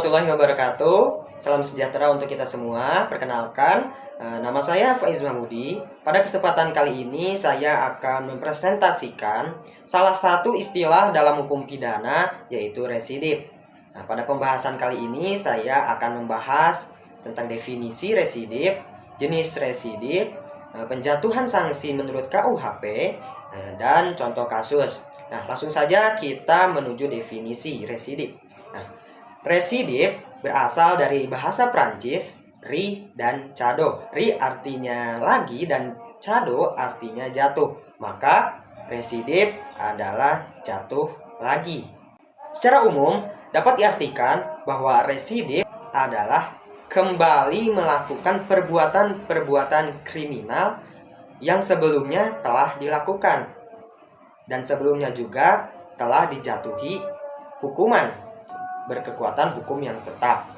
warahmatullahi wabarakatuh. Salam sejahtera untuk kita semua. Perkenalkan, nama saya Faiz Mahmudi. Pada kesempatan kali ini saya akan mempresentasikan salah satu istilah dalam hukum pidana, yaitu residip. Nah, pada pembahasan kali ini saya akan membahas tentang definisi residip, jenis residip, penjatuhan sanksi menurut KUHP, dan contoh kasus. Nah, langsung saja kita menuju definisi residip. Nah, residip berasal dari bahasa Prancis ri dan cado. Ri artinya lagi dan cado artinya jatuh. Maka residip adalah jatuh lagi. Secara umum dapat diartikan bahwa residip adalah kembali melakukan perbuatan-perbuatan kriminal yang sebelumnya telah dilakukan dan sebelumnya juga telah dijatuhi hukuman berkekuatan hukum yang tetap.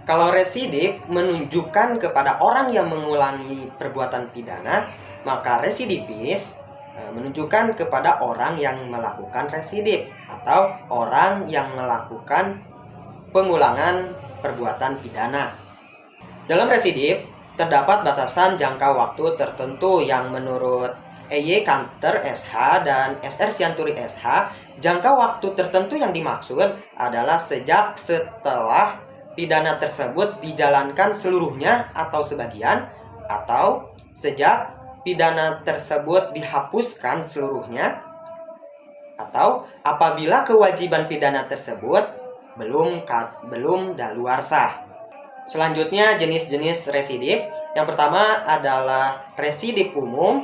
Kalau residip menunjukkan kepada orang yang mengulangi perbuatan pidana, maka residipis menunjukkan kepada orang yang melakukan residip atau orang yang melakukan pengulangan perbuatan pidana. Dalam residip terdapat batasan jangka waktu tertentu yang menurut EY Kanter SH dan SR Sianturi SH, jangka waktu tertentu yang dimaksud adalah sejak setelah pidana tersebut dijalankan seluruhnya atau sebagian, atau sejak pidana tersebut dihapuskan seluruhnya, atau apabila kewajiban pidana tersebut belum daluarsa. Selanjutnya jenis-jenis residip. Yang pertama adalah residip umum,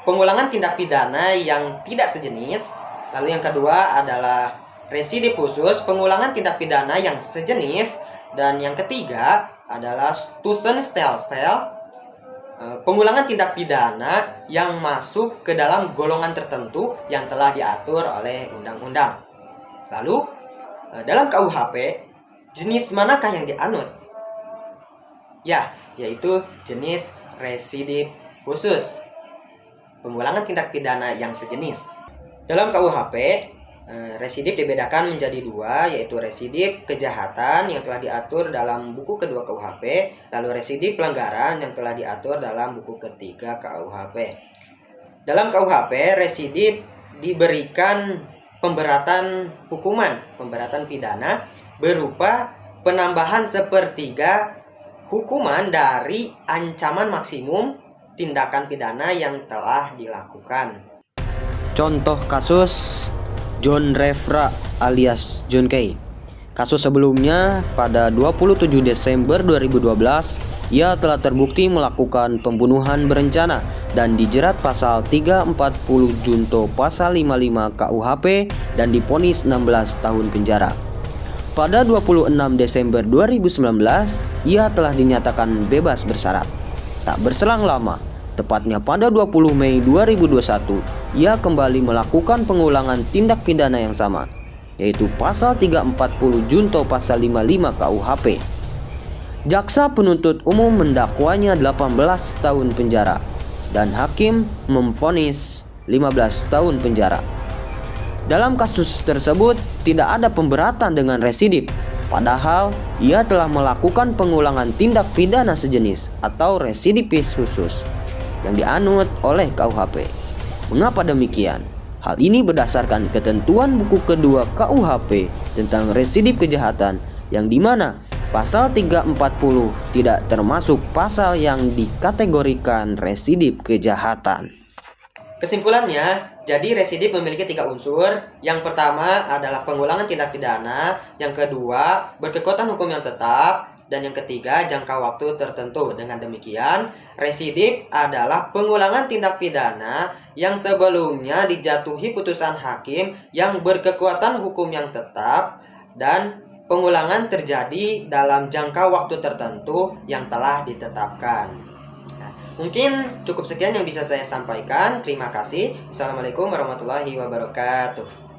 pengulangan tindak pidana yang tidak sejenis. Lalu yang kedua adalah residip khusus, pengulangan tindak pidana yang sejenis. Dan yang ketiga adalah Tussenstelsel, pengulangan tindak pidana yang masuk ke dalam golongan tertentu yang telah diatur oleh undang-undang. Lalu dalam KUHP, jenis manakah yang dianut? Ya, yaitu jenis residip khusus, pengulangan tindak pidana yang sejenis. Dalam KUHP, residip dibedakan menjadi dua, yaitu residip kejahatan yang telah diatur dalam buku kedua KUHP, lalu residip pelanggaran yang telah diatur dalam buku ketiga KUHP. Dalam KUHP, residip diberikan pemberatan hukuman, pemberatan pidana berupa penambahan sepertiga hukuman dari ancaman maksimum tindakan pidana yang telah dilakukan. Contoh kasus John Refra alias John Kay. Kasus sebelumnya pada 27 Desember 2012, ia telah terbukti melakukan pembunuhan berencana dan dijerat pasal 340 junto pasal 55 KUHP dan divonis 16 tahun penjara. Pada 26 Desember 2019, ia telah dinyatakan bebas bersyarat. Tak berselang lama, tepatnya pada 20 Mei 2021, ia kembali melakukan pengulangan tindak pidana yang sama, yaitu pasal 340 junto pasal 55 KUHP. Jaksa penuntut umum mendakwanya 18 tahun penjara dan hakim memvonis 15 tahun penjara. Dalam kasus tersebut tidak ada pemberatan dengan residip, padahal ia telah melakukan pengulangan tindak pidana sejenis atau residipis khusus yang dianut oleh KUHP. Mengapa demikian? Hal ini berdasarkan ketentuan buku kedua KUHP tentang residip kejahatan, yang dimana pasal 340 tidak termasuk pasal yang dikategorikan residip kejahatan. Kesimpulannya, jadi residip memiliki 3 unsur. Yang pertama adalah pengulangan tindak pidana, yang kedua berkekuatan hukum yang tetap, dan yang ketiga jangka waktu tertentu. Dengan demikian, residip adalah pengulangan tindak pidana yang sebelumnya dijatuhi putusan hakim yang berkekuatan hukum yang tetap, dan pengulangan terjadi dalam jangka waktu tertentu yang telah ditetapkan. Mungkin cukup sekian yang bisa saya sampaikan. Terima kasih. Assalamualaikum warahmatullahi wabarakatuh.